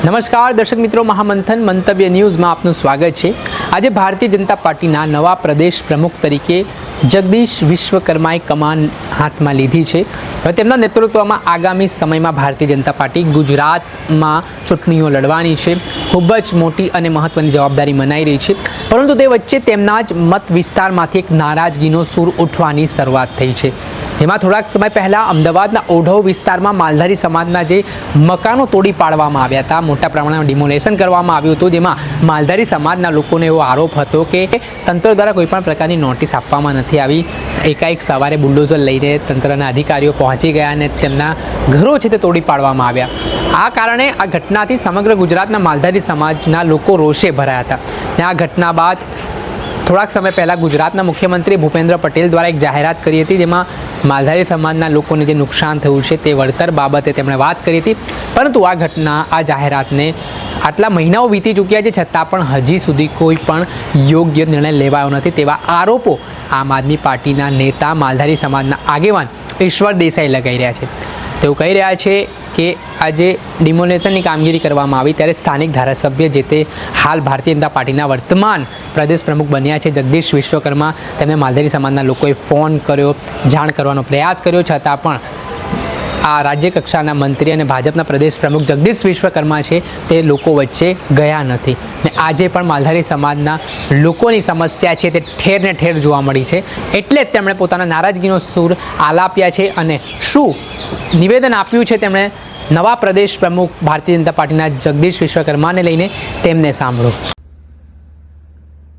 નમસ્કાર દર્શક મિત્રો, મહામંથન મંતવ્ય ન્યૂઝમાં આપનું સ્વાગત છે। આજે ભારતીય જનતા પાર્ટીના નવા પ્રદેશ પ્રમુખ તરીકે જગદીશ વિશ્વકર્માએ કમાન હાથમાં લીધી છે। હવે તેમના નેતૃત્વમાં આગામી સમયમાં ભારતીય જનતા પાર્ટી ગુજરાતમાં ચૂંટણીઓ લડવાની છે। ખૂબ જ મોટી અને મહત્વની જવાબદારી મનાઈ રહી છે, પરંતુ તે વચ્ચે તેમના જ મત વિસ્તારમાંથી એક નારાજગીનો સૂર ઉઠવાની શરૂઆત થઈ છે, જેમાં થોડાક સમય પહેલાં અમદાવાદના ઓઢવ વિસ્તારમાં માલધારી સમાજના જે મકાનો તોડી પાડવામાં આવ્યા હતા, મોટા પ્રમાણમાં ડિમોલેશન કરવામાં આવ્યું હતું, જેમાં માલધારી સમાજના લોકોને એવો આરોપ હતો કે તંત્ર દ્વારા કોઈપણ પ્રકારની નોટિસ આપવામાં નથી આવી। એકાએક સવારે બુલડોઝર લઈને તંત્રના અધિકારીઓ પહોંચી ગયા અને તેમના ઘરો છે તે તોડી પાડવામાં આવ્યા। આ કારણે આ ઘટનાથી સમગ્ર ગુજરાતના માલધારી સમાજના લોકો રોષે ભરાયા હતા। અને આ ઘટના બાદ થોડાક સમય પહેલાં ગુજરાતના મુખ્યમંત્રી ભૂપેન્દ્ર પટેલ દ્વારા એક જાહેરાત કરી હતી, જેમાં માલધારી સમાજના લોકોને જે નુકસાન થયું છે તે વળતર બાબતે તેમણે વાત કરી હતી। પરંતુ આ ઘટના, આ જાહેરાતને આટલા મહિનાઓ વીતી ચૂક્યા છે, છતાં પણ હજી સુધી કોઈ પણ યોગ્ય નિર્ણય લેવાયો નથી, તેવા આરોપો આમ આદમી પાર્ટીના નેતા, માલધારી સમાજના આગેવાન ઈશ્વર દેસાઈ લગાવી રહ્યા છે। તેઓ કહી રહ્યા છે કે આજે ડિમોલેશનની કામગીરી કરવામાં આવી ત્યારે સ્થાનિક ધારાસભ્ય, જે તે હાલ ભારતીય જનતા પાર્ટીના વર્તમાન પ્રદેશ પ્રમુખ બન્યા છે જગદીશ વિશ્વકર્મા, તેમને માલધારી સમાજના લોકોએ ફોન કર્યો, જાણ કરવાનો પ્રયાસ કર્યો, છતાં પણ આ રાજ્ય કક્ષાના મંત્રી અને ભાજપના પ્રદેશ પ્રમુખ જગદીશ વિશ્વકર્મા છે તે લોકો વચ્ચે ગયા નથી। ને આજે પણ માલધારી સમાજના લોકોની સમસ્યા છે તે ઠેર ને ઠેર જોવા મળી છે, એટલે જ તેમણે પોતાના નારાજગીનો સૂર આલાપ્યા છે। અને શું નિવેદન આપ્યું છે તેમણે નવા પ્રદેશ પ્રમુખ ભારતીય જનતા પાર્ટીના જગદીશ વિશ્વકર્માને લઈને, તેમને સાંભળો।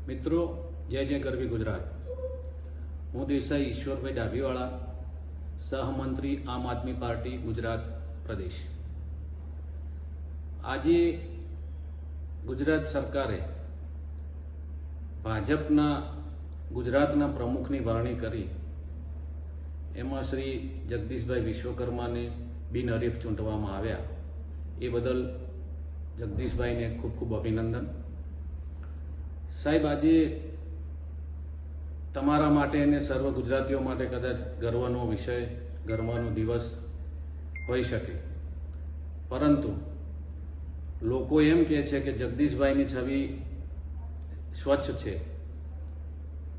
મિત્રો, જય જય ગરવી ગુજરાત। હું દેસાઈ ઈશ્વરભાઈ ડાભીવાળા, સહમંત્રી આમ આદમી પાર્ટી ગુજરાત પ્રદેશ। આજે ગુજરાત સરકારે ભાજપના ગુજરાતના પ્રમુખની વરણી કરી, એમાં શ્રી જગદીશભાઈ વિશ્વકર્માને બિનહરીફ ચૂંટવામાં આવ્યા। એ બદલ જગદીશભાઈને ખૂબ ખૂબ અભિનંદન। સાહેબ, આજે તમારા માટે અને સર્વ ગુજરાતીઓ માટે કદાચ ગર્વનો વિષય, ગર્વનો દિવસ હોઈ શકે, પરંતુ લોકો એમ કહે છે કે જગદીશભાઈની છબી સ્વચ્છ છે,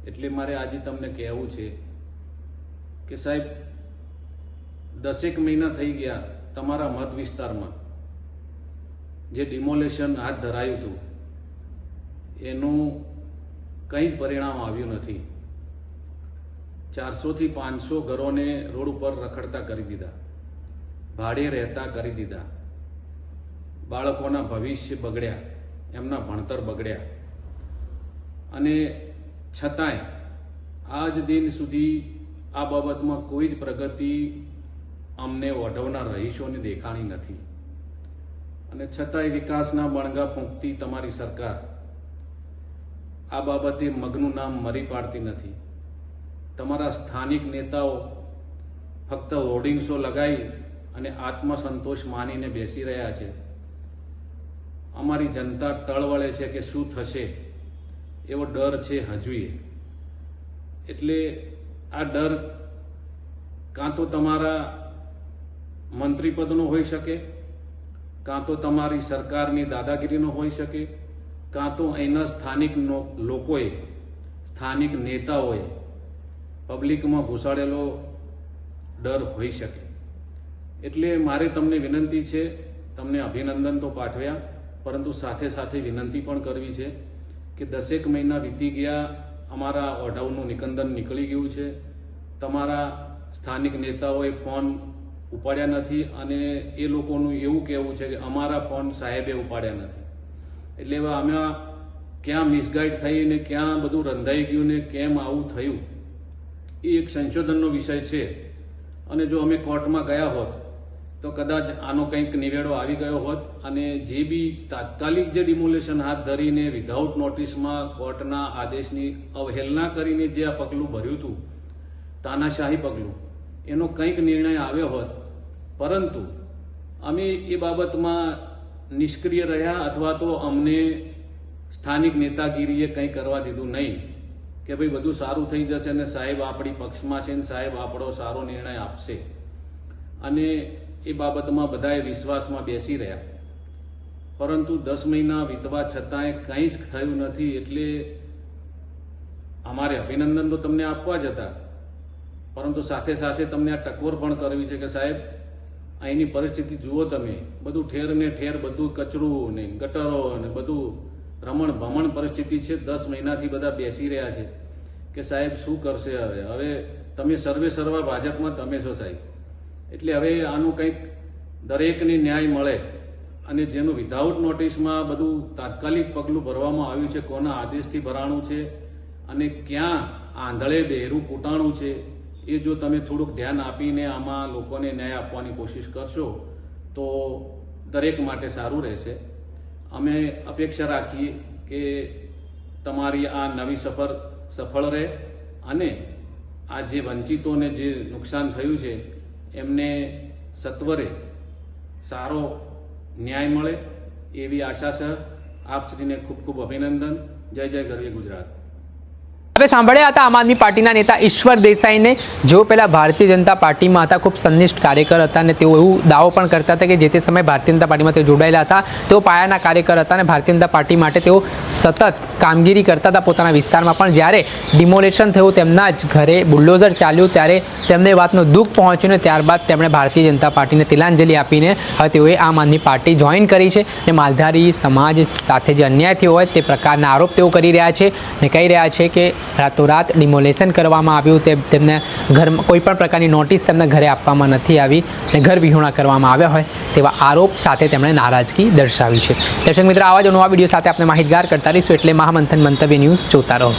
એટલે મારે આજે તમને કહેવું છે કે સાહેબ, 10 મહિના થઈ ગયા તમારા મત વિસ્તારમાં જે ડિમોલેશન હાથ ધરાયું હતું એનું કંઈ જ પરિણામ આવ્યું નથી। 400 થી 500 ઘરોને રોડ ઉપર રખડતા કરી દીધા, ભાડે રહેતા કરી દીધા, બાળકોના ભવિષ્ય બગડ્યા, એમના ભણતર બગડ્યા, અને છતાંય આજ દિન સુધી આ બાબતમાં કોઈ જ પ્રગતિ અમને ઓઢવના રહીશોને દેખાણી નથી। અને છતાંય વિકાસના બણગા ફૂંકતી તમારી સરકાર આ બાબતે મગનું નામ મરી પાડતી નથી। તમારા સ્થાનિક નેતાઓ ફક્ત હોર્ડિંગ્સો લગાવી અને આત્મસંતોષ માનીને બેસી રહ્યા છે। અમારી જનતા ટળવળે છે કે શું થશે એવો ડર છે હજુય। એટલે આ ડર કાં તો તમારા મંત્રીપદનો હોઈ શકે, કાં તો તમારી સરકારની દાદાગીરીનો હોઈ શકે, કાં તો અહીંના સ્થાનિક લોકોએ, સ્થાનિક નેતાઓએ પબ્લિકમાં ઘુસાડેલો ડર હોઈ શકે। એટલે મારે તમને વિનંતી છે, તમને અભિનંદન તો પાઠવ્યા, પરંતુ સાથે સાથે વિનંતી પણ કરવી છે કે 10 મહિના વીતી ગયા, અમારા ઓઢવનું નિકંદન નીકળી ગયું છે, તમારા સ્થાનિક નેતાઓએ ફોન ઉપાડ્યા નથી, અને એ લોકોનું એવું કહેવું છે કે અમારા ફોન સાહેબે ઉપાડ્યા નથી। એટલે એવા અમે ક્યાં મિસગાઈડ થઈ ને ક્યાં બધું રંધાઈ ગયું ને કેમ આવું થયું, એ એક સંશોધનનો વિષય છે। અને જો અમે કોર્ટમાં ગયા હોત તો કદાચ આનો કંઈક નિવેડો આવી ગયો હોત, અને જે બી તાત્કાલિક જે ડિમોલેશન હાથ ધરીને વિધાઉટ નોટિસમાં કોર્ટના આદેશની અવહેલના કરીને જે આ પગલું ભર્યું હતું, તાનાશાહી પગલું, એનો કંઈક નિર્ણય આવ્યો હોત, પરંતુ અમે એ બાબતમાં નિષ્ક્રિય રહ્યા, અથવા તો અમને સ્થાનિક નેતાગીરીએ કંઈ કરવા દીધું નહીં કે ભાઈ બધું સારું થઈ જશે અને સાહેબ આપણી પક્ષમાં છે ને સાહેબ આપણો સારો નિર્ણય આપશે, અને એ બાબતમાં બધાએ વિશ્વાસમાં બેસી રહ્યા। પરંતુ 10 મહિના વીતવા છતાંય કંઈ જ થયું નથી. એટલે અમારે અભિનંદન તો તમને આપવા જ હતા, પરંતુ સાથે સાથે તમને આ ટકોર પણ કરવી છે કે સાહેબ અહીંની પરિસ્થિતિ જુઓ તમે. બધું ઠેર ને ઠેર બધું કચરું ને ગટરો ને બધું રમણ ભમણ પરિસ્થિતિ છે. 10 મહિનાથી બધા બેસી રહ્યા છે કે સાહેબ શું કરશે હવે. હવે તમે સર્વે સર્વા ભાજપમાં તમે છો સાહેબ. એટલે હવે આનું કંઈક દરેકને ન્યાય મળે, અને જેનું વિધાઉટ નોટિસમાં બધું તાત્કાલિક પગલું ભરવામાં આવ્યું છે, કોના આદેશથી ભરાણું છે અને ક્યાં આંધળે બહેરું કૂટાણું છે, એ જો તમે થોડુંક ધ્યાન આપીને આમાં લોકોને ન્યાય આપવાની કોશિશ કરશો તો દરેક માટે સારું રહેશે. અમે અપેક્ષા રાખીએ કે તમારી આ નવી સફર સફળ રહે અને આ જે વંચિતોને જે નુકસાન થયું છે એમને સત્વરે સારો ન્યાય મળે એવી આશા છે. આપ શ્રીને ખૂબ ખૂબ અભિનંદન. જય જય ગરવી ગુજરાત. હવે સાંભળ્યા હતા આમ આદમી પાર્ટીના નેતા ઈશ્વર દેસાઈને, જેઓ પહેલાં ભારતીય જનતા પાર્ટીમાં હતા, ખૂબ સંનિષ્ઠ કાર્યકર હતા અને તેઓ એવું દાવો પણ કરતા હતા કે જે તે સમયે ભારતીય જનતા પાર્ટીમાં તેઓ જોડાયેલા હતા, તેઓ પાયાના કાર્યકર હતા અને ભારતીય જનતા પાર્ટી માટે તેઓ સતત કામગીરી કરતા હતા પોતાના વિસ્તારમાં. પણ જ્યારે ડિમોલેશન થયું, તેમના જ ઘરે બુલડોઝર ચાલ્યું, ત્યારે તેમને એ વાતનું દુઃખ પહોંચ્યું ને ત્યારબાદ તેમણે ભારતીય જનતા પાર્ટીને તિલાંજલિ આપીને હવે તેઓએ આમ આદમી પાર્ટી જોઈન કરી છે. અને માલધારી સમાજ સાથે જે અન્યાય થયો હોય તે પ્રકારના આરોપ તેઓ કરી રહ્યા છે અને કહી રહ્યા છે કે રાતોરાત ડિમોલેશન કરવામાં આવ્યું, તેમને ઘરમાં કોઈ પણ પ્રકારની નોટિસ તેમના ઘરે આપવામાં નથી આવી અને ઘર વિહોણા કરવામાં આવ્યા હોય તેવા આરોપ સાથે તેમણે નારાજગી દર્શાવી છે. દર્શક મિત્રો, આવા જ નવા વિડીયો સાથે આપણે માહિતગાર કરતા રહીશું, એટલે મહામંથન મંતવ્ય ન્યૂઝ જોતા રહો.